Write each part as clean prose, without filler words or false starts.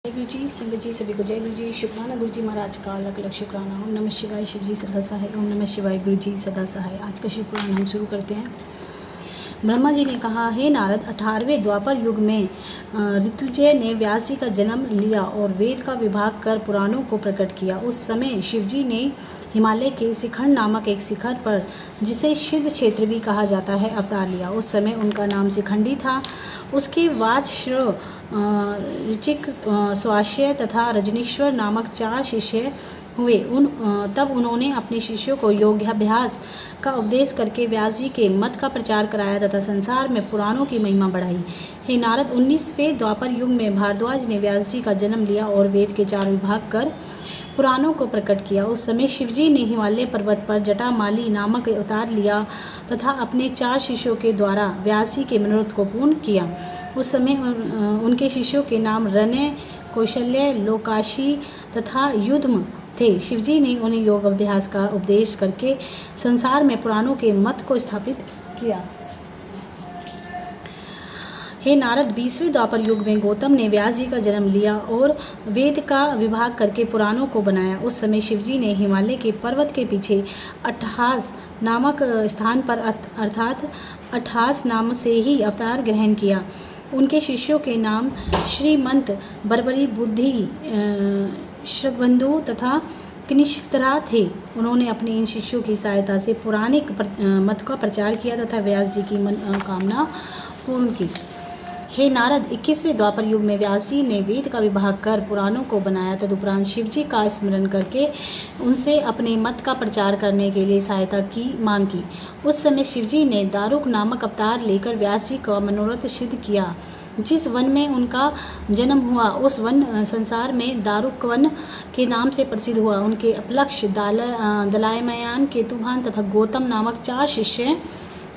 जय गुरु जी, संगत जी सभी को जय गुरु जी। शुक्राना गुरु जी महाराज का अलग अलग शुक्राना। ओम नमः शिवाय, शिव जी सदा सहाय। ओम नमः शिवाय, गुरु जी सदा सहाय। आज का शुक्राना हम शुरू करते हैं। ब्रह्मा जी ने कहा, हे नारद, 18वें द्वापर युग में ऋतुजय ने व्यास जी का जन्म लिया और वेद का विभाग कर पुराणों को प्रकट किया। उस समय शिवजी ने हिमालय के शिखंड नामक एक शिखर पर, जिसे सिद्ध क्षेत्र भी कहा जाता है, अवतार लिया। उस समय उनका नाम शिखंडी था। उसके वाजश्रव, ऋचिक, स्वाश्य तथा रजनीश्वर नामक 4 शिष्य हुए। तब उन्होंने अपने शिष्यों को योगाभ्यास का उपदेश करके व्यास जी के मत का प्रचार कराया तथा संसार में पुराणों की महिमा बढ़ाई। हे नारद, 19वें द्वापर युग में भारद्वाज ने व्यास जी का जन्म लिया और वेद के 4 विभाग कर पुराणों को प्रकट किया। उस समय शिवजी ने हिमालय पर्वत पर जटामाली नामक अवतार लिया तथा अपने 4 शिष्यों के द्वारा व्यास जी के मनोरथ को पूर्ण किया। उस समय उनके शिष्यों के नाम रण्य, कौशल्य, लोकाशी तथा युध्म थे। शिवजी ने उन्हें योग अभ्यास का उपदेश करके संसार में पुराणों के मत को स्थापित किया। हे नारद, 20वें द्वापर युग में गौतम ने व्यास जी का जन्म लिया और वेद का विभाग करके पुराणों को बनाया। उस समय शिवजी ने हिमालय के पर्वत के पीछे अट्ठास नामक स्थान पर अर्थात अट्ठास नाम से ही अवतार ग्रहण किया। उनके शिष्यों के नाम श्रीमंत, बर्बरी, बुद्धि, श्रगबंधु तथा कनिष्कतरा थे। उन्होंने अपने इन शिष्यों की सहायता से पौराणिक मत का प्रचार किया तथा व्यास जी की मनोकामना पूर्ण की। हे नारद, 21वें द्वापर युग में व्यास जी ने वेद का विभाग कर पुराणों को बनाया। तदुपरांत शिवजी का स्मरण करके उनसे अपने मत का प्रचार करने के लिए सहायता की मांग की। उस समय शिवजी ने दारुक नामक अवतार लेकर व्यास जी का मनोरथ सिद्ध किया। जिस वन में उनका जन्म हुआ उस वन संसार में दारुक वन के नाम से प्रसिद्ध हुआ। उनके अपलक्ष दलायमयान, केतुभान तथा गौतम नामक 4 शिष्य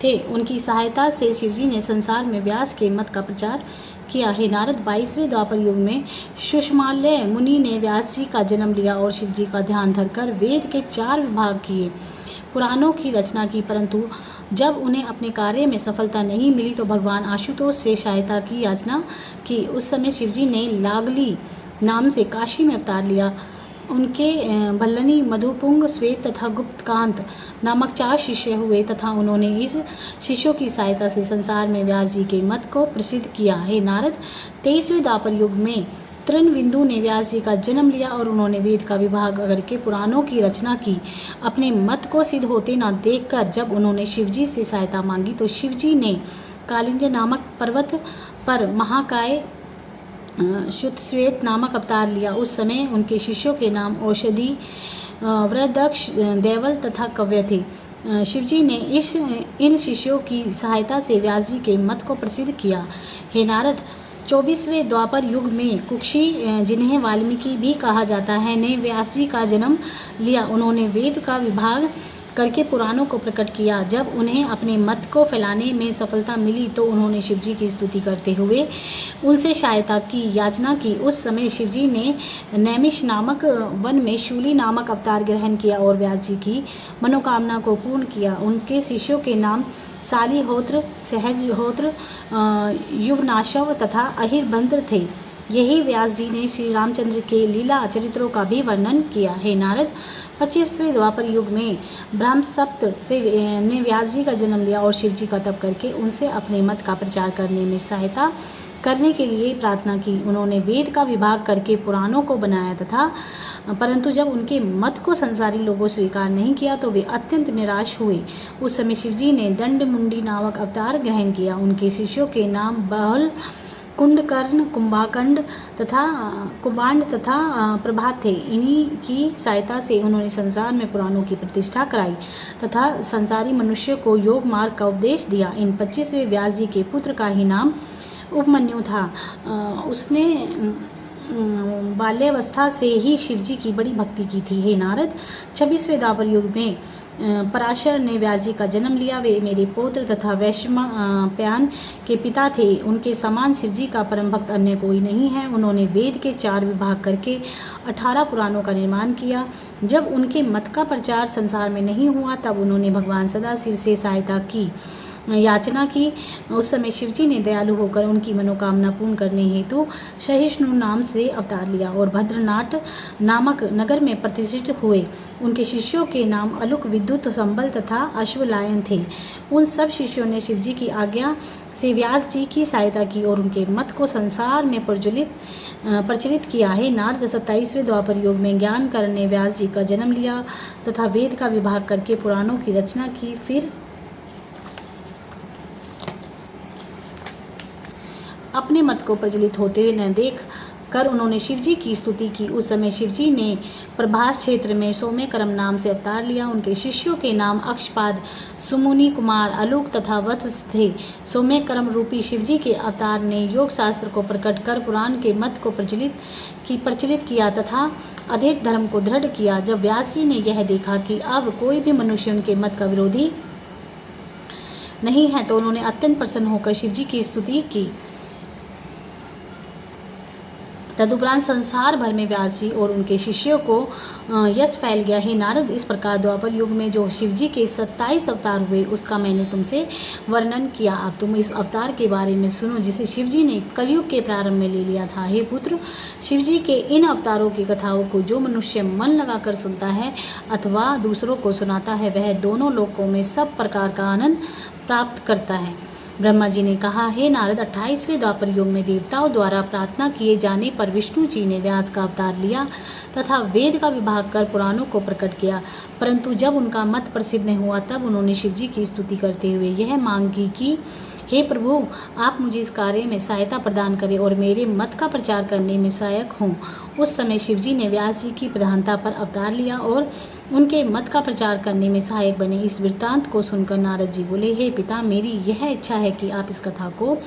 थे। उनकी सहायता से शिवजी ने संसार में व्यास के मत का प्रचार किया। हे नारद, 22वें द्वापर युग में सुषमाल्य मुनि ने व्यास जी का जन्म लिया और शिवजी का ध्यान धरकर वेद के 4 विभाग किए, पुराणों की रचना की। परंतु जब उन्हें अपने कार्य में सफलता नहीं मिली तो भगवान आशुतोष से सहायता की याचना की। उस समय शिवजी ने लागली नाम से काशी में अवतार लिया। उनके भल्लनी, मधुपुंग, श्वेत तथा गुप्तकांत नामक 4 शिष्य हुए तथा उन्होंने इस शिष्यों की सहायता से संसार में व्यास जी के मत को प्रसिद्ध किया। हे नारद, 23वें द्वापर युग में तृणबिंदु ने व्यास जी का जन्म लिया और उन्होंने वेद का विभाग करके पुराणों की रचना की। अपने मत को सिद्ध होते न देखकर जब उन्होंने शिवजी से सहायता मांगी तो शिवजी ने कालिंज नामक पर्वत पर महाकाय श्वेत नामक अवतार लिया। उस समय उनके शिष्यों के नाम औषधि, वृदक्ष, देवल तथा कव्य थे। शिवजी ने इन शिष्यों की सहायता से व्यास जी के मत को प्रसिद्ध किया। हे नारद, 24वें द्वापर युग में कुक्षी, जिन्हें वाल्मीकि भी कहा जाता है, ने व्यास जी का जन्म लिया। उन्होंने वेद का विभाग करके पुराणों को प्रकट किया। जब उन्हें अपने मत को फैलाने में सफलता मिली तो उन्होंने शिवजी की स्तुति करते हुए उनसे सहायता की याचना की। उस समय शिवजी ने नैमिष नामक वन में शूली नामक अवतार ग्रहण किया और व्यास जी की मनोकामना को पूर्ण किया। उनके शिष्यों के नाम शालिहोत्र, सहजहोत्र, युवनाशव तथा अहिरभद्र थे। यही व्यास जी ने श्री रामचंद्र के लीला चरित्रों का भी वर्णन किया। हे नारद, 25वें द्वापर युग में ब्रह्मसप्त ने व्यास जी का जन्म लिया और शिव जी का तप करके उनसे अपने मत का प्रचार करने में सहायता करने के लिए प्रार्थना की। उन्होंने वेद का विभाग करके पुराणों को बनाया तथा परंतु जब उनके मत को संसारी लोगों स्वीकार नहीं किया तो वे अत्यंत निराश हुए। उस समय शिवजी ने दंडमुंडी नामक अवतार ग्रहण किया। उनके शिष्यों के नाम बहल, कुंडकर्ण, कुंभाकंड तथा कुबांड तथा प्रभात थे। इन्हीं की सहायता से उन्होंने संसार में पुराणों की प्रतिष्ठा कराई तथा संसारी मनुष्य को योग मार्ग का उपदेश दिया। इन 25वें व्यास जी के पुत्र का ही नाम उपमन्यु था। उसने बाल्यावस्था से ही शिवजी की बड़ी भक्ति की थी। हे नारद, 26वें द्वापर युग में पराशर ने व्यास जी का जन्म लिया। वे मेरे पौत्र तथा वैश्वानर के पिता थे। उनके समान शिवजी का परम भक्त अन्य कोई नहीं है। उन्होंने वेद के 4 विभाग करके 18 पुराणों का निर्माण किया। जब उनके मत का प्रचार संसार में नहीं हुआ तब उन्होंने भगवान सदाशिव से सहायता की। याचना की। उस समय शिवजी ने दयालु होकर उनकी मनोकामना पूर्ण करने हेतु सहिष्णु नाम से अवतार लिया और भद्रनाथ नामक नगर में प्रतिष्ठित हुए। उनके शिष्यों के नाम अलुक, विद्युत, संबल तथा अश्वलायन थे। उन सब शिष्यों ने शिवजी की आज्ञा से व्यास जी की सहायता की और उनके मत को संसार में प्रचलित किया है। नारद 27वें द्वापर युग में ज्ञान कर्ण ने व्यास जी का जन्म लिया तथा वेद का विभाग करके पुराणों की रचना की। फिर अपने मत को प्रज्वलित होते हुए न देख कर उन्होंने शिवजी की स्तुति की। उस समय शिवजी ने प्रभास क्षेत्र में सौम्यकरम नाम से अवतार लिया। उनके शिष्यों के नाम अक्षपाद, सुमुनि कुमार, अलूक तथा वत्स थे। सौम्यकरम रूपी शिवजी के अवतार ने योग शास्त्र को प्रकट कर पुराण के मत को प्रचलित किया तथा अद्वैत धर्म को दृढ़ किया। जब व्यास जी ने यह देखा कि अब कोई भी मनुष्य उनके मत का विरोधी नहीं है तो उन्होंने अत्यंत प्रसन्न होकर शिवजी की स्तुति की। तदुपरांत संसार भर में व्यास जी और उनके शिष्यों को यश फैल गया। हे नारद, इस प्रकार द्वापर युग में जो शिवजी के 27 अवतार हुए उसका मैंने तुमसे वर्णन किया। अब तुम इस अवतार के बारे में सुनो जिसे शिवजी ने कलयुग के प्रारंभ में ले लिया था। हे पुत्र, शिवजी के इन अवतारों की कथाओं को जो मनुष्य मन लगाकर सुनता है अथवा दूसरों को सुनाता है वह दोनों लोकों में सब प्रकार का आनंद प्राप्त करता है। ब्रह्मा जी ने कहा, हे नारद, 28वें द्वापर युग में देवताओं द्वारा प्रार्थना किए जाने पर विष्णु जी ने व्यास का अवतार लिया तथा वेद का विभाग कर पुराणों को प्रकट किया। परंतु जब उनका मत प्रसिद्ध नहीं हुआ तब उन्होंने शिवजी की स्तुति करते हुए यह मांग की कि हे प्रभु, आप मुझे इस कार्य में सहायता प्रदान करें और मेरे मत का प्रचार करने में सहायक हों। उस समय शिवजी ने व्यास जी की प्रधानता पर अवतार लिया और उनके मत का प्रचार करने में सहायक बने। इस वृत्तांत को सुनकर नारद जी बोले, हे पिता, मेरी यह इच्छा है कि आप इस कथा को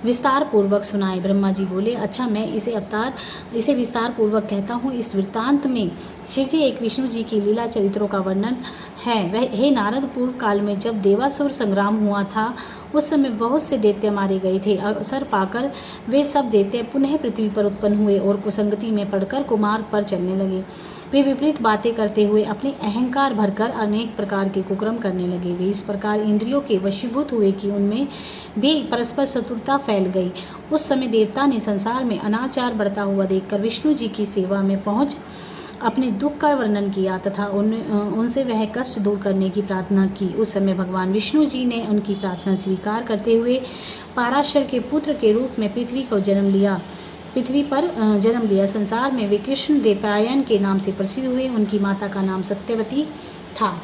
विस्तार पूर्वक सुनाए। ब्रह्मा जी बोले, अच्छा, मैं इसे विस्तार पूर्वक कहता हूँ। इस वृत्तांत में शिवजी एक विष्णु जी की लीला चरित्रों का वर्णन है। वह हे नारद, पूर्व काल में जब देवासुर संग्राम हुआ था उस समय बहुत से दैत्य मारे गए थे। अवसर पाकर वे सब दैत्य पुनः पृथ्वी पर उत्पन्न हुए और कुसंगति में पड़कर कुमार पर चलने लगे। वे विपरीत बातें करते हुए अपने अहंकार भरकर अनेक प्रकार के कुकर्म करने लगे। वे इस प्रकार इंद्रियों के वशीभूत हुए कि उनमें भी परस्पर शत्रुता फैल गई। उस समय देवता ने संसार में अनाचार बढ़ता हुआ देखकर विष्णु जी की सेवा में पहुंच अपने दुख का वर्णन किया तथा उनसे वह कष्ट दूर करने की प्रार्थना की। उस समय भगवान विष्णु जी ने उनकी प्रार्थना स्वीकार करते हुए पाराशर के पुत्र के रूप में पृथ्वी पर जन्म लिया। संसार में वे कृष्ण द्वैपायन के नाम से प्रसिद्ध हुए। उनकी माता का नाम सत्यवती था।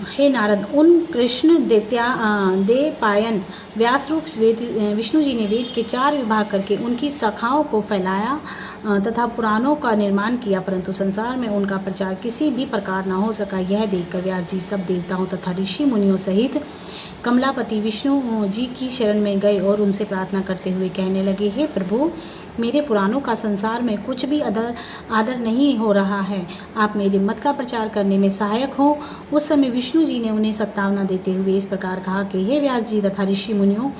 हे नारद, उन कृष्ण द्वैपायन व्यास रूप विष्णु जी ने वेद के 4 विभाग करके उनकी शाखाओं को फैलाया तथा पुराणों का निर्माण किया, परंतु संसार में उनका प्रचार किसी भी प्रकार न हो सका। यह देखकर व्यास जी सब देवताओं तथा ऋषि मुनियों सहित कमलापति विष्णु जी की शरण में गए और उनसे प्रार्थना करते हुए कहने लगे, हे प्रभु, मेरे पुराणों का संसार में कुछ भी आदर नहीं हो रहा है। आप मेरे मत का प्रचार करने में सहायक हो। उस समय विष्णु जी ने उन्हें सत्तावना देते हुए इस प्रकार कहा कि हे व्यास जी तथा ऋषि मुनियों,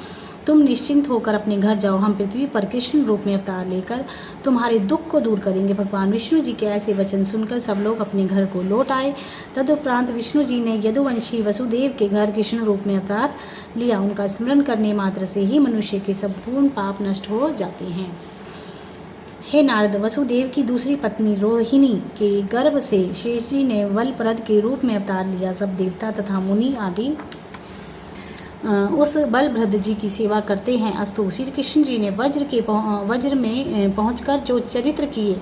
तुम निश्चिंत होकर अपने घर जाओ। हम पृथ्वी पर कृष्ण रूप में अवतार लेकर तुम्हारे दुख को दूर करेंगे। भगवान विष्णु जी के ऐसे वचन सुनकर सब लोग अपने घर को लौट आए। तदुपरांत विष्णु जी ने यदुवंशी वसुदेव के घर कृष्ण रूप में अवतार लिया। उनका स्मरण करने मात्र से ही मनुष्य के संपूर्ण पाप नष्ट हो जाते हैं। हे नारद, वसुदेव की दूसरी पत्नी रोहिणी के गर्भ से शेष जी ने बलप्रद के रूप में अवतार लिया। सब देवता तथा मुनि आदि उस बलभद्र जी की सेवा करते हैं। अस्तु, श्री कृष्ण जी ने वज्र में पहुंचकर जो चरित्र किए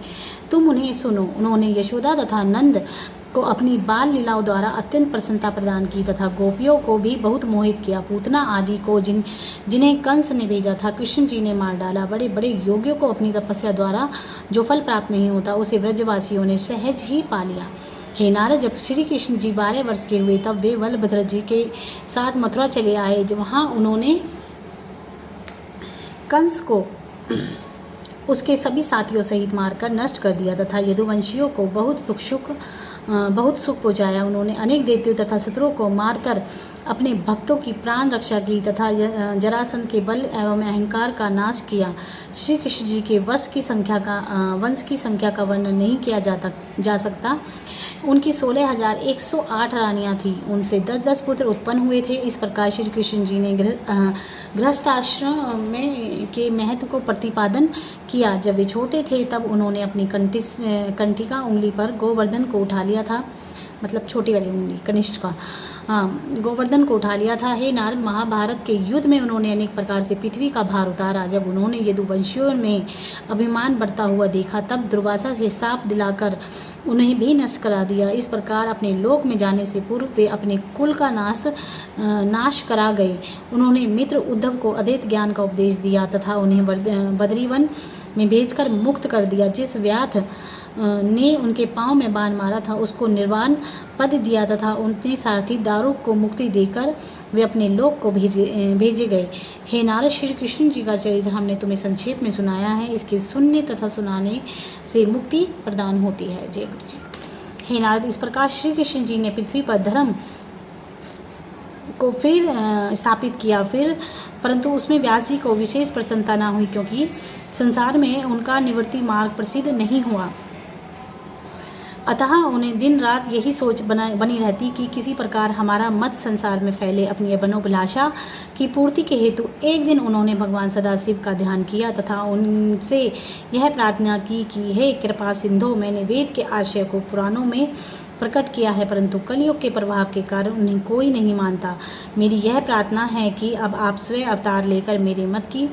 तुम उन्हें सुनो। उन्होंने यशोदा तथा नंद को अपनी बाल लीलाओं द्वारा अत्यंत प्रसन्नता प्रदान की तथा गोपियों को भी बहुत मोहित किया। पूतना आदि को जिन्हें कंस ने भेजा था कृष्ण जी ने मार डाला। बड़े बड़े योगियों को अपनी तपस्या द्वारा जो फल प्राप्त नहीं होता उसे ब्रजवासियों ने सहज ही पा लिया। हे नारद, जब श्री कृष्ण जी 12 वर्ष के हुए तब वे बलभद्र जी के साथ मथुरा चले आए। वहाँ उन्होंने कंस को उसके सभी साथियों सहित मारकर नष्ट कर दिया तथा यदुवंशियों को बहुत सुख पहुँचाया। उन्होंने अनेक दैत्यों तथा शत्रुओं को मारकर अपने भक्तों की प्राण रक्षा की तथा जरासंध के बल एवं अहंकार का नाश किया। श्री कृष्ण जी के वंश की संख्या का वर्णन नहीं किया जा सकता। उनकी 16,108 रानियां थीं। उनसे 10-10 पुत्र उत्पन्न हुए थे। इस प्रकार श्री कृष्ण जी ने गृहस्थाश्रम में के महत्व को प्रतिपादन किया। जब वे छोटे थे तब उन्होंने अपनी कंठिका उंगली पर गोवर्धन को उठा लिया था, मतलब छोटी वाली उंगली कनिष्ठ का, गोवर्धन को उठा लिया था। हे नारद, महाभारत के युद्ध में उन्होंने अनेक प्रकार से पृथ्वी का भार उतारा। जब उन्होंने यदुवंशियों में अभिमान बढ़ता हुआ देखा तब दुर्वासा से शाप दिलाकर उन्हें भी नष्ट करा दिया। इस प्रकार अपने लोक में जाने से पूर्व वे अपने कुल का नाश करा गए। उन्होंने मित्र उद्धव को अद्वैत ज्ञान का उपदेश दिया तथा उन्हें बद्रीवन में भेजकर मुक्त कर दिया। जिस व्याध ने उनके पांव में बाण मारा था उसको निर्वाण पद दिया तथा उनके सारथी दारुक को मुक्ति देकर वे अपने लोक को भेजे गए। हे नारद, श्री कृष्ण जी का चरित्र हमने तुम्हें संक्षेप में सुनाया है। इसके सुनने तथा सुनाने से मुक्ति प्रदान होती है। जय गुरु जी। हे नारद, इस प्रकार श्री कृष्ण जी ने पृथ्वी पर धर्म को फिर स्थापित किया, परंतु उसमें व्यास जी को विशेष प्रसन्नता न हुई, क्योंकि संसार में उनका निवृत्ति मार्ग प्रसिद्ध नहीं हुआ। अतः उन्हें दिन रात यही सोच बनी रहती कि किसी प्रकार हमारा मत संसार में फैले। अपनी मनोभिलाषा की पूर्ति के हेतु एक दिन उन्होंने भगवान सदाशिव का ध्यान किया तथा उनसे यह प्रार्थना की कि हे कृपा सिंधु, मैंने वेद के आशय को पुराणों में प्रकट किया है, परंतु कलयुग के प्रभाव के कारण उन्हें कोई नहीं मानता। मेरी यह प्रार्थना है कि अब आप स्वयं अवतार लेकर मेरे मत की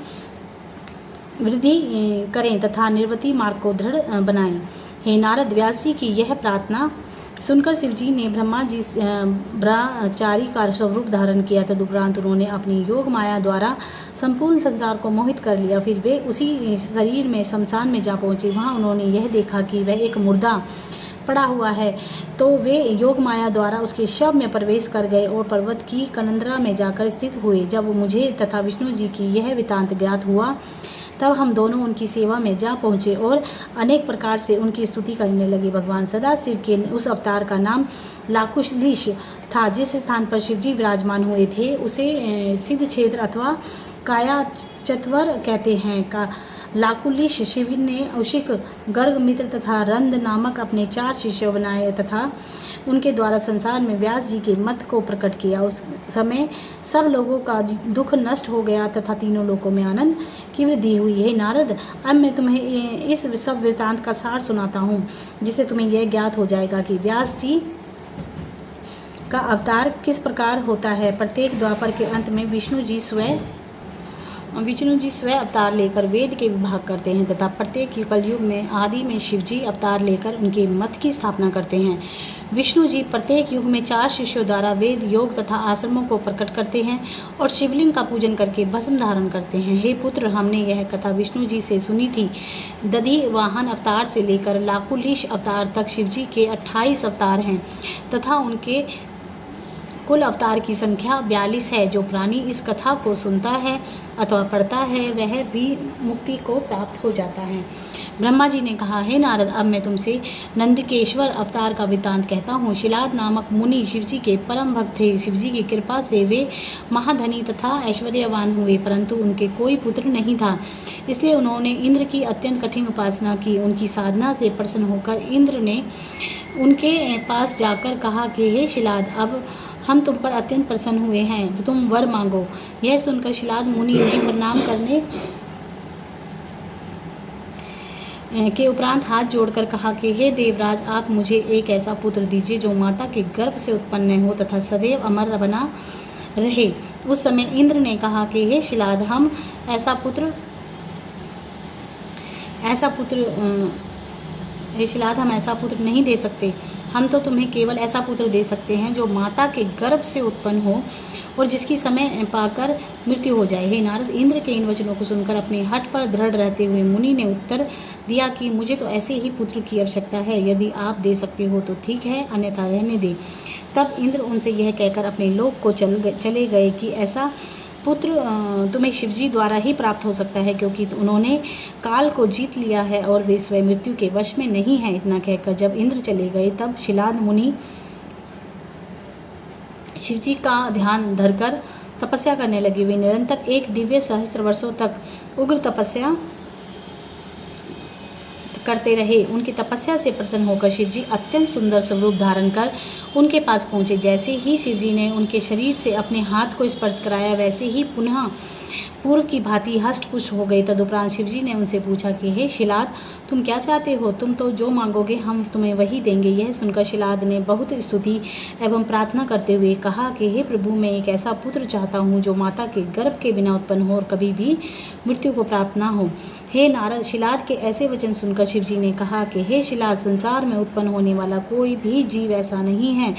वृद्धि करें तथा निर्वृति मार्ग को दृढ़ बनाएं। हे नारद, व्यास जी की यह प्रार्थना सुनकर शिवजी ने ब्रह्मा जी ब्रह्मचारी का स्वरूप धारण किया। तदुपरांत उन्होंने अपनी योग माया द्वारा संपूर्ण संसार को मोहित कर लिया। फिर वे उसी शरीर में शमशान में जा पहुँचे। वहाँ उन्होंने यह देखा कि वह एक मुर्दा पड़ा हुआ है, तो वे योग माया द्वारा उसके शव में प्रवेश कर गए और पर्वत की कनंदरा में जाकर स्थित हुए। जब मुझे तथा विष्णु जी की यह वृत्तांत ज्ञात हुआ तब हम दोनों उनकी सेवा में जा पहुँचे और अनेक प्रकार से उनकी स्तुति करने लगे। भगवान सदाशिव के उस अवतार का नाम लाकुलिश था। जिस स्थान पर शिवजी विराजमान हुए थे उसे सिद्ध क्षेत्र अथवा काया चत्वर कहते हैं। का लाकुलिश शिव ने उशिक, गर्ग, मित्र तथा रंद नामक अपने 4 शिष्य बनाए तथा उनके द्वारा संसार में व्यास जी के मत को प्रकट किया। उस समय सब लोगों का दुख नष्ट हो गया तथा तीनों लोकों में आनंद की वृद्धि हुई। है नारद, अब मैं तुम्हें इस सब वृत्तांत का सार सुनाता हूँ, जिससे तुम्हें यह ज्ञात हो जाएगा कि व्यास जी का अवतार किस प्रकार होता है। प्रत्येक द्वापर के अंत में विष्णु जी स्वयं अवतार लेकर वेद के विभाग करते हैं तथा प्रत्येक कलयुग में आदि में शिवजी अवतार लेकर उनके मत की स्थापना करते हैं। विष्णु जी प्रत्येक युग में 4 शिष्यों द्वारा वेद, योग तथा आश्रमों को प्रकट करते हैं और शिवलिंग का पूजन करके भस्म धारण करते हैं। हे पुत्र, हमने यह कथा विष्णु जी से सुनी थी। दधि वाहन अवतार से लेकर लाकुलिश अवतार तक शिवजी के 28 अवतार हैं तथा उनके कुल अवतार की संख्या 42 है। जो प्राणी इस कथा को सुनता है अथवा पढ़ता है वह भी मुक्ति को प्राप्त हो जाता है। ब्रह्मा जी ने कहा, हे नारद, अब मैं तुमसे नंदिकेश्वर अवतार का वृत्तांत कहता हूँ। शिलाद नामक मुनि शिवजी के परम भक्त थे। शिवजी की कृपा से वे महाधनी तथा ऐश्वर्यवान हुए, परंतु उनके कोई पुत्र नहीं था। इसलिए उन्होंने इंद्र की अत्यंत कठिन उपासना की। उनकी साधना से प्रसन्न होकर इंद्र ने उनके पास जाकर कहा कि हे शिलाद, अब हम तुम पर अत्यंत प्रसन्न हुए हैं, तुम वर मांगो। यह सुनकर शिलाद मुनि ने प्रणाम करने के उपरांत हाथ जोड़कर कहा कि हे देवराज, आप मुझे एक ऐसा पुत्र दीजिए जो माता के गर्भ से उत्पन्न हो तथा सदैव अमर बना रहे। उस समय इंद्र ने कहा कि हे शिलाद, हम ऐसा पुत्र नहीं दे सकते। हम तो तुम्हें केवल ऐसा पुत्र दे सकते हैं जो माता के गर्भ से उत्पन्न हो और जिसकी समय पाकर मृत्यु हो जाए। हे नारद, इंद्र के इन वचनों को सुनकर अपने हठ पर दृढ़ रहते हुए मुनि ने उत्तर दिया कि मुझे तो ऐसे ही पुत्र की आवश्यकता है। यदि आप दे सकते हो तो ठीक है, अन्यथा रहने दे। तब इंद्र उनसे यह कहकर अपने लोक को चले गए कि ऐसा पुत्र तुम्हें शिवजी द्वारा ही प्राप्त हो सकता है, क्योंकि उन्होंने काल को जीत लिया है और वे स्वयं मृत्यु के वश में नहीं है। इतना कहकर जब इंद्र चले गए तब शिलाद मुनि शिवजी का ध्यान धरकर तपस्या करने लगे। वे निरंतर 1 दिव्य सहस्त्र वर्षों तक उग्र तपस्या करते रहे। उनकी तपस्या से प्रसन्न होकर शिवजी अत्यंत सुंदर स्वरूप धारण कर उनके पास पहुँचे। जैसे ही शिवजी ने उनके शरीर से अपने हाथ को स्पर्श कराया, वैसे ही पुनः पूर्व की भांति हष्ट पुष्ट हो गए। तदुपरांत शिवजी ने उनसे पूछा कि हे शिलाद, तुम क्या चाहते हो? तुम तो जो मांगोगे हम तुम्हें वही देंगे। यह सुनकर शिलाद ने बहुत स्तुति एवं प्रार्थना करते हुए कहा कि हे प्रभु, मैं एक ऐसा पुत्र चाहता हूँ जो माता के गर्भ के बिना उत्पन्न हो और कभी भी मृत्यु को प्राप्त न हो। हे नारद, शिलाद के ऐसे वचन सुनकर शिवजी ने कहा कि हे शिलाद, संसार में उत्पन्न होने वाला कोई भी जीव ऐसा नहीं है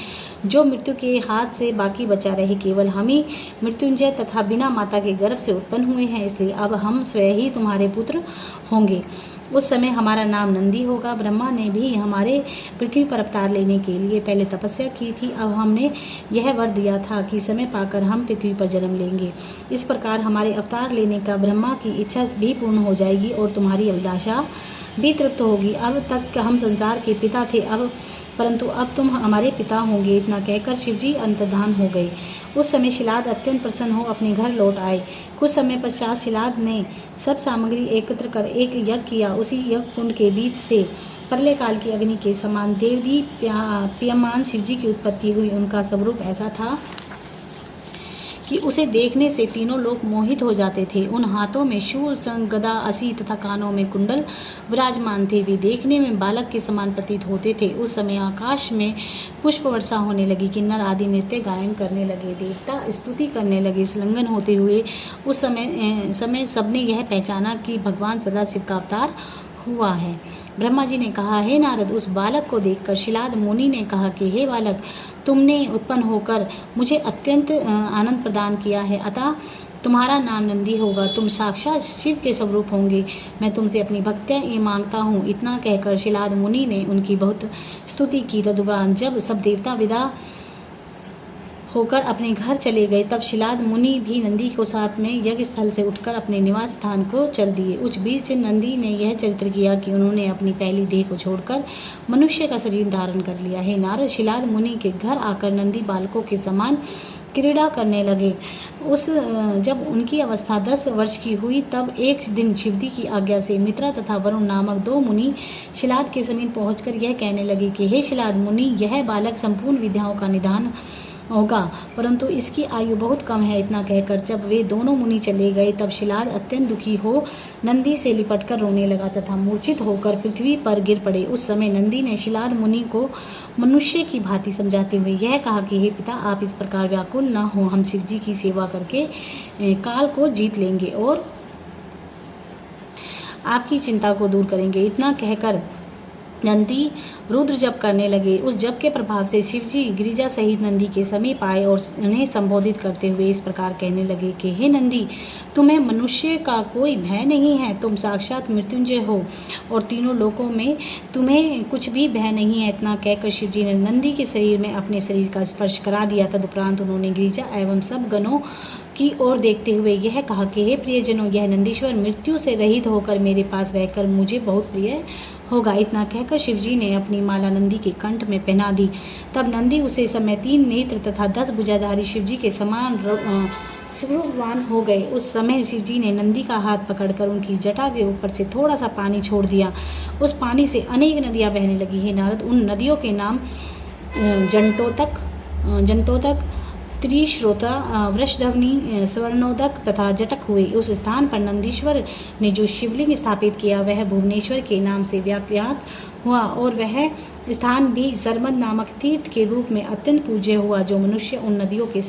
जो मृत्यु के हाथ से बाकी बचा रहे। केवल हम ही मृत्युंजय तथा बिना माता के गर्भ से उत्पन्न हुए हैं, इसलिए अब हम स्वयं ही तुम्हारे पुत्र होंगे। उस समय हमारा नाम नंदी होगा। ब्रह्मा ने भी हमारे पृथ्वी पर अवतार लेने के लिए पहले तपस्या की थी। अब हमने यह वर दिया था कि समय पाकर हम पृथ्वी पर जन्म लेंगे। इस प्रकार हमारे अवतार लेने का ब्रह्मा की इच्छा भी पूर्ण हो जाएगी और तुम्हारी अभिलाषा भी तृप्त होगी। अब तक हम संसार के पिता थे, परंतु अब तुम हमारे पिता होंगे। इतना कहकर शिवजी अंतर्धान हो गए। उस समय शिलाद अत्यंत प्रसन्न हो अपने घर लौट आए। कुछ समय पश्चात शिलाद ने सब सामग्री एकत्र कर एक यज्ञ किया। उसी यज्ञ कुंड के बीच से प्रलय काल की अग्नि के समान देवदी प्रियमान शिवजी की उत्पत्ति हुई। उनका स्वरूप ऐसा था कि उसे देखने से तीनों लोग मोहित हो जाते थे। उन हाथों में शूल, शंख, गदा, असी तथा कानों में कुंडल विराजमान थे। वे देखने में बालक के समान प्रतीत होते थे। उस समय आकाश में पुष्प वर्षा होने लगी, किन्नर आदि नृत्य गायन करने लगे, देवता स्तुति करने लगे। संलग्न होते हुए उस समय सबने यह पहचाना कि भगवान सदाशिव का अवतार हुआ है। ब्रह्मा जी ने कहा, हे नारद, उस बालक को देखकर शिलाद मुनि ने कहा कि हे बालक, तुमने उत्पन्न होकर मुझे अत्यंत आनंद प्रदान किया है, अतः तुम्हारा नाम नंदी होगा। तुम साक्षात शिव के स्वरूप होंगे। मैं तुमसे अपनी भक्तियाँ ये मांगता हूँ। इतना कहकर शिलाद मुनि ने उनकी बहुत स्तुति की। तदुपरांत जब सब देवता विदा होकर अपने घर चले गए, तब शिलाद मुनि भी नंदी को साथ में यज्ञ स्थल से उठकर अपने निवास स्थान को चल दिए। उस बीच नंदी ने यह चरित्र किया कि उन्होंने अपनी पहली देह को छोड़कर मनुष्य का शरीर धारण कर लिया है। नारद शिलाद मुनि के घर आकर नंदी बालकों के समान क्रीड़ा करने लगे। जब उनकी अवस्था 10 वर्ष की हुई, तब एक दिन शिवजी की आज्ञा से मित्रा तथा वरुण नामक 2 मुनि शिलाद के समीप पहुंचकर यह कहने लगे कि हे शिलाद मुनि, यह बालक संपूर्ण विद्याओं का निधान होगा, परंतु इसकी आयु बहुत कम है। इतना कहकर जब वे दोनों मुनि चले गए, तब शिलाद अत्यंत दुखी हो नंदी से लिपटकर रोने लगा तथा मूर्छित होकर पृथ्वी पर गिर पड़े। उस समय नंदी ने शिलाद मुनि को मनुष्य की भांति समझाते हुए यह कहा कि हे पिता, आप इस प्रकार व्याकुल न हो। हम शिवजी की सेवा करके काल को जीत लेंगे और आपकी चिंता को दूर करेंगे। इतना कहकर नंदी रुद्र जप करने लगे। उस जप के प्रभाव से शिवजी गिरिजा सहित नंदी के समीप आए और उन्हें संबोधित करते हुए इस प्रकार कहने लगे कि हे नंदी, तुम्हें मनुष्य का कोई भय नहीं है। तुम साक्षात मृत्युंजय हो और तीनों लोकों में तुम्हें कुछ भी भय नहीं है। इतना कहकर शिवजी ने नंदी के शरीर में अपने शरीर का स्पर्श करा दिया। तदुपरांत उन्होंने गिरिजा एवं सब गणों की ओर देखते हुए यह कहा कि हे प्रियजनों, यह नंदीश्वर मृत्यु से रहित होकर मेरे पास रहकर मुझे बहुत प्रिय होगा। इतना कहकर शिवजी ने अपनी माला नंदी के कंठ में पहना दी। तब नंदी उसे समय 3 नेत्र तथा 10 भुजाधारी शिवजी के समान स्वरूपवान हो गए। उस समय शिवजी ने नंदी का हाथ पकड़कर उनकी जटा के ऊपर से थोड़ा सा पानी छोड़ दिया। उस पानी से अनेक नदियां बहने लगी। हे नारद, उन नदियों के नाम जंटोतक, त्रिश्रोता, वृषधवनी, स्वर्णोदक तथा जटक हुए। उस स्थान पर नंदीश्वर ने जो शिवलिंग स्थापित किया वह भुवनेश्वर के नाम से व्याख्यात हुआ और वह स्थान भी सरमद नामक तीर्थ के रूप में अत्यंत पूज्य हुआ। जो मनुष्य उन नदियों के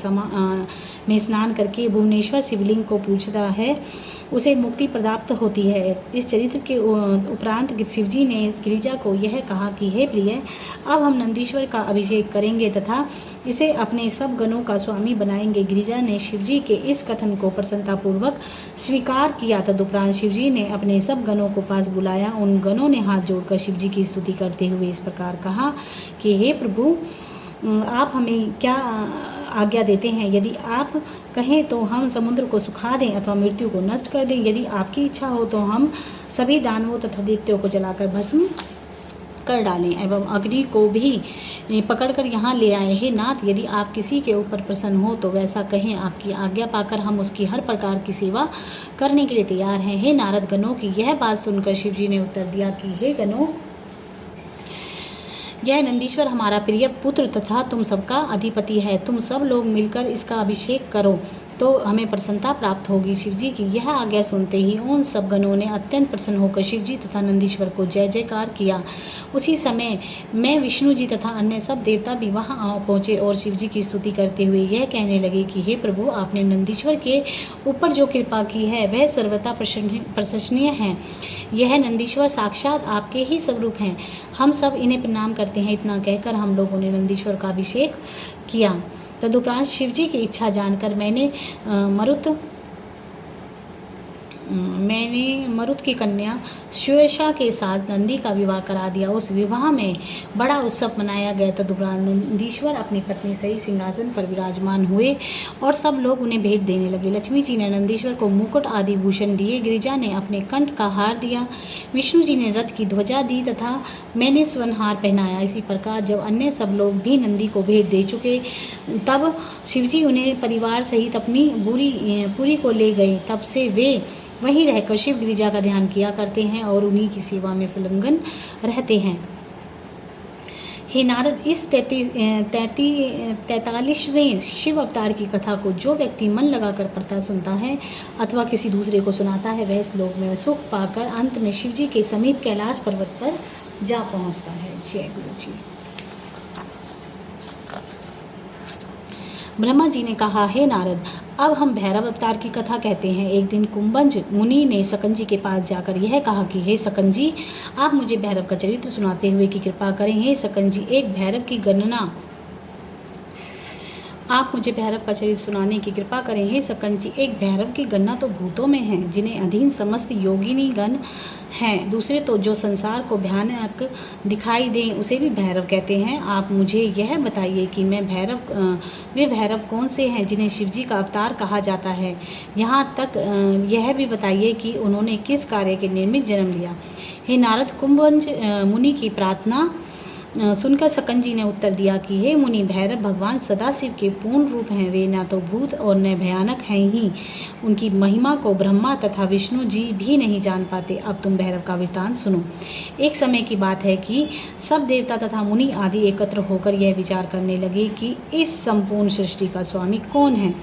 में स्नान करके भुवनेश्वर शिवलिंग को पूजता है, उसे मुक्ति प्राप्त होती है। इस चरित्र के उपरांत शिवजी ने गिरिजा को यह कहा कि हे प्रिय, अब हम नंदीश्वर का अभिषेक करेंगे तथा इसे अपने सब गणों का स्वामी बनाएंगे। गिरिजा ने शिवजी के इस कथन को प्रसन्नतापूर्वक स्वीकार किया। तदुपरांत शिवजी ने अपने सब गणों को पास बुलाया। उन गणों ने हाथ जोड़कर शिवजी की स्तुति करते हुए इस प्रकार कहा कि हे प्रभु, आप हमें क्या आज्ञा देते हैं? यदि आप कहें तो हम समुद्र को सुखा दें अथवा मृत्यु को नष्ट कर दें। यदि आपकी इच्छा हो तो हम सभी दानवों तथा दैत्यों को जलाकर भस्म कर डालें एवं अग्नि को भी पकड़कर यहाँ ले आए। हे नाथ, यदि आप किसी के ऊपर प्रसन्न हो तो वैसा कहें, आपकी आज्ञा पाकर हम उसकी हर प्रकार की सेवा करने के लिए तैयार हैं। हे नारद, गणों की यह बात सुनकर शिव जी ने उत्तर दिया कि हे गणों, यह नंदीश्वर हमारा प्रिय पुत्र तथा तुम सबका अधिपति है। तुम सब लोग मिलकर इसका अभिषेक करो तो हमें प्रसन्नता प्राप्त होगी। शिवजी की यह आज्ञा सुनते ही उन सब गणों ने अत्यंत प्रसन्न होकर शिवजी तथा नंदीश्वर को जय जयकार किया। उसी समय मैं विष्णु जी तथा अन्य सब देवता भी वहां आ पहुंचे और शिवजी की स्तुति करते हुए यह कहने लगे कि हे प्रभु, आपने नंदीश्वर के ऊपर जो कृपा की है वह सर्वथा प्रशंसनीय है। यह नंदीश्वर साक्षात आपके ही स्वरूप हैं। हम सब इन्हें प्रणाम करते हैं। इतना कहकर हम लोगों ने नंदीश्वर का अभिषेक किया। तदुपरांत शिवजी की इच्छा जानकर मैंने मरुत की कन्या श्वेशा के साथ नंदी का विवाह करा दिया। उस विवाह में बड़ा उत्सव मनाया गया। तदुपरांत नंदीश्वर अपनी पत्नी सहित सिंहासन पर विराजमान हुए और सब लोग उन्हें भेंट देने लगे। लक्ष्मी जी ने नंदीश्वर को मुकुट आदि भूषण दिए, गिरिजा ने अपने कंठ का हार दिया, विष्णु जी ने रथ की ध्वजा दी तथा मैंने स्वर्णहार पहनाया। इसी प्रकार जब अन्य सब लोग भी नंदी को भेंट दे चुके तब शिवजी उन्हें परिवार सहित अपनी पुरी को ले गए। तब से वे वहीं रहकर शिव गिरिजा का ध्यान किया करते हैं और उन्हीं की सेवा में संलग्न रहते हैं। हे नारद, इस 43वें शिव अवतार की कथा को जो व्यक्ति मन लगाकर पढ़ता सुनता है अथवा किसी दूसरे को सुनाता है वह इस लोक में सुख पाकर अंत में शिव जी के समीप कैलाश पर्वत पर जा पहुंचता है। जय गुरु जी। ब्रह्मा जी ने कहा, हे नारद, अब हम भैरव अवतार की कथा कहते हैं। एक दिन कुंभज मुनि ने सकंजी के पास जाकर यह कहा कि हे सकंजी, आप मुझे भैरव का चरित्र सुनाते हुए की कृपा करें। हे सकंजी, एक भैरव की गणना आप मुझे भैरव का चरित्र सुनाने की कृपा करें। हे सकंजी, एक भैरव की गणना तो भूतों में है जिन्हें अधीन समस्त योगिनी गण हैं। दूसरे तो जो संसार को भयानक दिखाई दें उसे भी भैरव कहते हैं। आप मुझे यह बताइए कि वे भैरव कौन से हैं जिन्हें शिवजी का अवतार कहा जाता है। यहाँ तक यह भी बताइए कि उन्होंने किस कार्य के निमित्त जन्म लिया। हे नारद, कुंभज मुनि की प्रार्थना सुनकर सकंजी ने उत्तर दिया कि हे मुनि, भैरव भगवान सदाशिव के पूर्ण रूप हैं। वे न तो भूत और न भयानक हैं ही। उनकी महिमा को ब्रह्मा तथा विष्णु जी भी नहीं जान पाते। अब तुम भैरव का वृत्तांत सुनो। एक समय की बात है कि सब देवता तथा मुनि आदि एकत्र होकर यह विचार करने लगे कि इस संपूर्ण सृष्टि का स्वामी कौन है।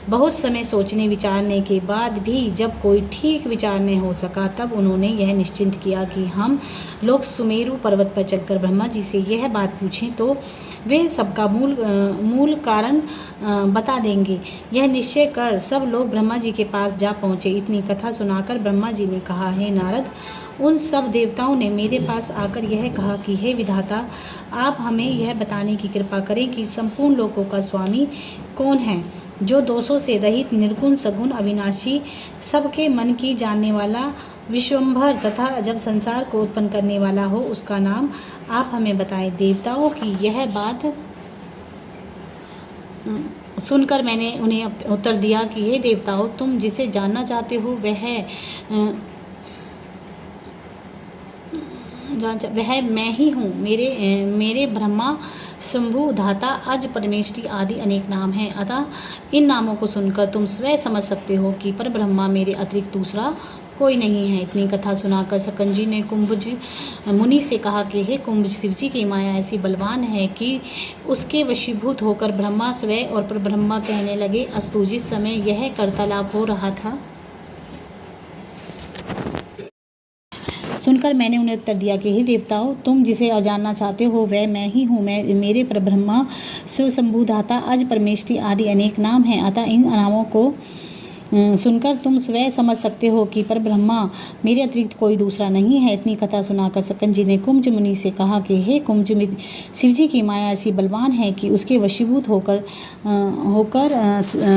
बहुत समय सोचने विचारने के बाद भी जब कोई ठीक विचार नहीं हो सका तब उन्होंने यह निश्चिंत किया कि हम लोग सुमेरु पर्वत पर चलकर ब्रह्मा जी से यह बात पूछें तो वे सबका मूल कारण बता देंगे। यह निश्चय कर सब लोग ब्रह्मा जी के पास जा पहुँचे। इतनी कथा सुनाकर ब्रह्मा जी ने कहा, हे नारद, उन सब देवताओं ने मेरे पास आकर यह कहा कि हे विधाता, आप हमें यह बताने की कृपा करें कि संपूर्ण लोकों का स्वामी कौन है, जो दोषों से रहित, निर्गुण, सगुण, अविनाशी, सबके मन की जानने वाला, विश्वंभर तथा जब संसार को उत्पन्न करने वाला हो उसका नाम आप हमें बताएं। देवताओं की यह बात सुनकर मैंने उन्हें उत्तर दिया कि हे देवताओं, तुम जिसे जानना चाहते हो वह मैं ही हूँ। मेरे ब्रह्मा, शंभु, धाता, अज, परमेष्टि आदि अनेक नाम हैं। अतः इन नामों को सुनकर तुम स्वयं समझ सकते हो कि पर ब्रह्मा मेरे अतिरिक्त दूसरा कोई नहीं है। इतनी कथा सुनाकर सकंजी ने कुंभज मुनि से कहा कि हे कुंभज, शिवजी की माया ऐसी बलवान है कि उसके वशीभूत होकर ब्रह्मा स्वयं और पर ब्रह्मा कहने लगे। अस्तु, जिस समय यह वार्तालाप हो रहा था सुनकर मैंने उन्हें उत्तर दिया कि हे देवताओं, तुम जिसे जानना चाहते हो वह मैं ही हूँ। मेरे पर ब्रह्मा, शिव, शंभु, धाता, अज, परमेष्टि आदि अनेक नाम हैं। अतः इन नामों को सुनकर तुम स्वयं समझ सकते हो कि पर ब्रह्मा मेरे अतिरिक्त कोई दूसरा नहीं है। इतनी कथा सुनाकर सकंजी ने कुंज मुनि से कहा कि हे कुंज, शिवजी की माया ऐसी बलवान है कि उसके वशीभूत होकर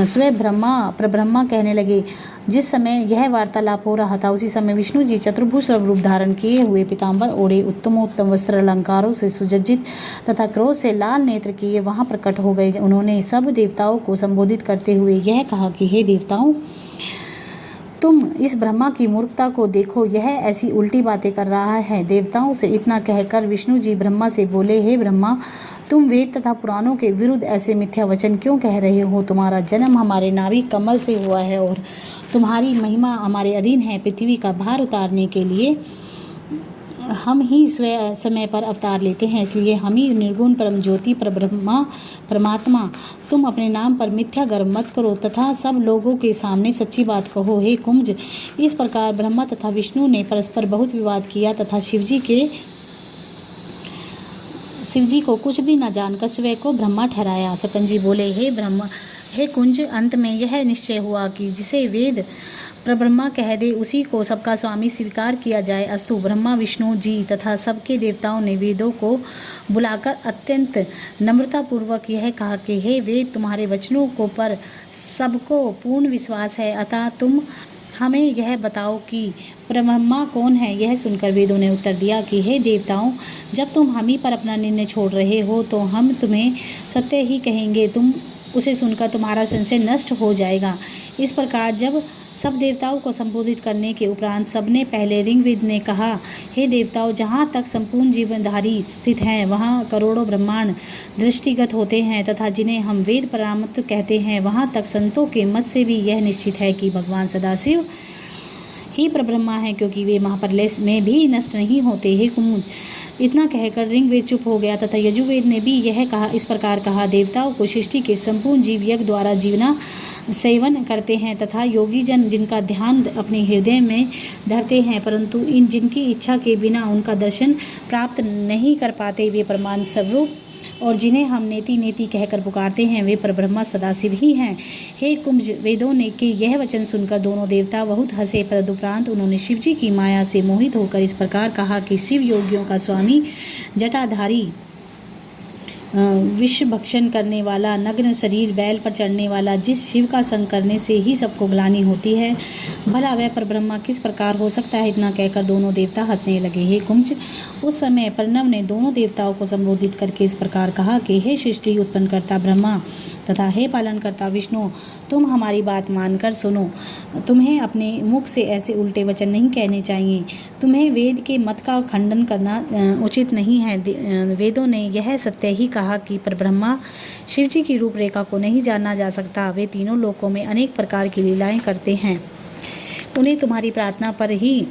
स्वयं ब्रह्मा पर ब्रह्मा कहने लगे। जिस समय यह वार्तालाप हो रहा था उसी समय विष्णु जी चतुर्भुज रूप धारण किए हुए, पीताम्बर ओढ़े, उत्तमोत्तम वस्त्र अलंकारों से सुसज्जित तथा क्रोध से लाल नेत्र किए वहां प्रकट हो गए। उन्होंने सब देवताओं को संबोधित करते हुए यह कहा कि हे देवताओं, तुम इस ब्रह्मा की मूर्खता को देखो, यह ऐसी उल्टी बातें कर रहा है। देवताओं से इतना कहकर विष्णु जी ब्रह्मा से बोले, हे ब्रह्मा, तुम वेद तथा पुराणों के विरुद्ध ऐसे मिथ्या वचन क्यों कह रहे हो? तुम्हारा जन्म हमारे नाभि कमल से हुआ है और तुम्हारी महिमा हमारे अधीन है। पृथ्वी का भार उतारने के लिए हम ही स्वयं समय पर अवतार लेते हैं, इसलिए हम ही निर्गुण परम ज्योति परब्रह्मा परमात्मा। तुम अपने नाम पर मिथ्या गर्व मत करो तथा सब लोगों के सामने सच्ची बात कहो। हे कुंज, इस प्रकार ब्रह्मा तथा विष्णु ने परस्पर बहुत विवाद किया तथा शिवजी को कुछ भी न जानकर स्वयं को ब्रह्मा ठहराया। सतंजी बोले, हे कुंज, अंत में यह निश्चय हुआ कि जिसे वेद परब्रह्मा कह दे उसी को सबका स्वामी स्वीकार किया जाए। अस्तु। ब्रह्मा, विष्णु जी तथा सबके देवताओं ने वेदों को बुलाकर अत्यंत नम्रतापूर्वक यह कहा कि हे वेद, तुम्हारे वचनों को पर सबको पूर्ण विश्वास है, अतः तुम हमें यह बताओ कि परब्रह्मा कौन है। यह सुनकर वेदों ने उत्तर दिया कि हे देवताओं, जब तुम हम ही पर अपना निर्णय छोड़ रहे हो तो हम तुम्हें सत्य ही कहेंगे। तुम उसे सुनकर तुम्हारा संशय नष्ट हो जाएगा। इस प्रकार जब सब देवताओं को संबोधित करने के उपरांत सबने पहले ऋग्वेद ने कहा, हे देवताओं, जहाँ तक संपूर्ण जीवनधारी स्थित हैं वहाँ करोड़ों ब्रह्मांड दृष्टिगत होते हैं तथा जिन्हें हम वेद परामर्श कहते हैं, वहाँ तक संतों के मत से भी यह निश्चित है कि भगवान सदाशिव ही परब्रह्मा है, क्योंकि वे महाप्रलय में भी नष्ट नहीं होते। हे कुमुद, इतना कहकर ऋग्वेद चुप हो गया तथा यजुर्वेद ने भी यह कहा, इस प्रकार कहा, देवताओं को सृष्टि के संपूर्ण जीव यज्ञ द्वारा जीवना सेवन करते हैं तथा योगी जन जिनका ध्यान अपने हृदय में धरते हैं परंतु जिनकी इच्छा के बिना उनका दर्शन प्राप्त नहीं कर पाते, वे परमानंद स्वरूप और जिन्हें हम नेति नेति कहकर पुकारते हैं, वे परब्रह्मा सदाशिव ही हैं। हे कुंज, वेदों ने के यह वचन सुनकर दोनों देवता बहुत हंसे। तदुपरांत उन्होंने शिवजी की माया से मोहित होकर इस प्रकार कहा कि शिव योगियों का स्वामी, जटाधारी, विश्व भक्षण करने वाला, नग्न शरीर बैल पर चढ़ने वाला, जिस शिव का संग करने से ही सबको ग्लानि होती है, भला वह परब्रह्मा किस प्रकार हो सकता है? इतना कहकर दोनों देवता हंसने लगे। हे कुंज, उस समय प्रणव ने दोनों देवताओं को संबोधित करके इस प्रकार कहा कि हे सृष्टि उत्पन्न करता ब्रह्मा तथा हे पालन करता विष्णु, तुम हमारी बात मानकर सुनो। तुम्हें अपने मुख से ऐसे उल्टे वचन नहीं कहने चाहिए। तुम्हें वेद के मत का खंडन करना उचित नहीं है। वेदों ने यह सत्य ही कहा कि परब्रह्मा शिवजी की रूपरेखा को नहीं जाना जा सकता। वे तीनों लोकों में अनेक प्रकार की लीलाएं करते हैं। उन्हें तुम्हारी प्रार्थना पर ही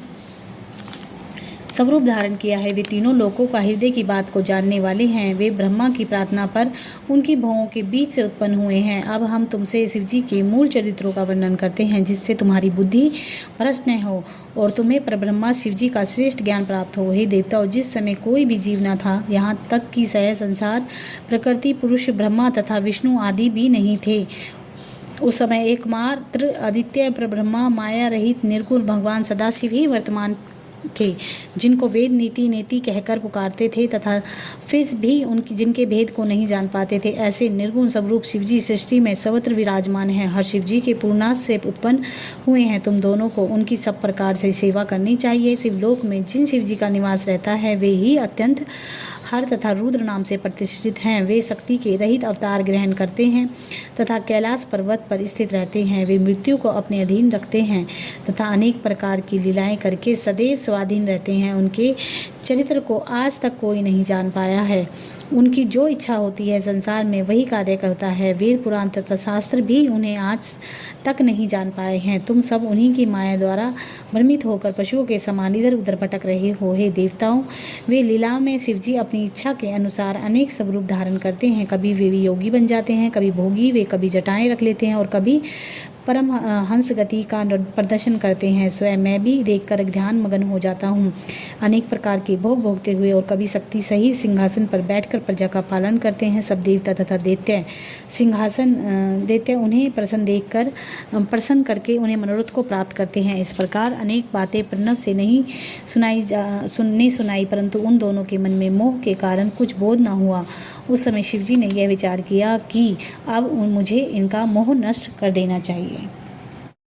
स्वरूप धारण किया है। वे तीनों लोकों का हृदय की बात को जानने वाले हैं। वे ब्रह्मा की प्रार्थना पर उनकी भवों के बीच से उत्पन्न हुए हैं। अब हम तुमसे शिवजी के मूल चरित्रों का वर्णन करते हैं, जिससे तुम्हारी बुद्धि भ्रष्ट न हो और तुम्हें परब्रह्मा शिवजी का श्रेष्ठ ज्ञान प्राप्त हो। हे देवताओं, जिस समय कोई भी जीव न था, यहाँ तक कि सह संसार प्रकृति पुरुष ब्रह्मा तथा विष्णु आदि भी नहीं थे, उस समय एकमात्र आदित्य परब्रह्मा माया रहित निर्गुण भगवान सदाशिव ही वर्तमान थे, जिनको वेद नीति नेति कहकर पुकारते थे तथा फिर भी उनकी जिनके भेद को नहीं जान पाते थे। ऐसे निर्गुण स्वरूप शिवजी सृष्टि में सर्वत्र विराजमान हैं। हर शिवजी के पूर्णांश से उत्पन्न हुए हैं। तुम दोनों को उनकी सब प्रकार से सेवा करनी चाहिए। शिवलोक में जिन शिवजी का निवास रहता है वे ही अत्यंत हर तथा रुद्र नाम से प्रतिष्ठित हैं। वे शक्ति के रहित अवतार ग्रहण करते हैं तथा कैलाश पर्वत पर स्थित रहते हैं। वे मृत्यु को अपने अधीन रखते हैं तथा अनेक प्रकार की लीलाएं करके सदैव स्वाधीन रहते हैं। उनके चरित्र को आज तक कोई नहीं जान पाया है। उनकी जो इच्छा होती है संसार में वही कार्य करता है। वेद पुराण तथा शास्त्र भी उन्हें आज तक नहीं जान पाए हैं। तुम सब उन्हीं की माया द्वारा भ्रमित होकर पशुओं के समान इधर उधर भटक रहे हो। हे देवताओं, वे लीलाओं में शिवजी अपनी इच्छा के अनुसार अनेक स्वरूप धारण करते हैं। कभी वे योगी बन जाते हैं, कभी भोगी, वे कभी जटाएं रख लेते हैं और कभी परम हंस गति का प्रदर्शन करते हैं। स्वयं मैं भी देखकर ध्यान मगन हो जाता हूँ, अनेक प्रकार के भोग भोगते हुए। और कभी शक्ति सही सिंहासन पर बैठकर प्रजा का पालन करते हैं। सब देवता तथा दैत्य सिंहासन देते उन्हें प्रसन्न करके उन्हें मनोरथ को प्राप्त करते हैं। इस प्रकार अनेक बातें प्रणव से नहीं सुनाई, परंतु उन दोनों के मन में मोह के कारण कुछ बोध न हुआ। उस समय शिवजी ने यह विचार किया कि अब मुझे इनका मोह नष्ट कर देना चाहिए।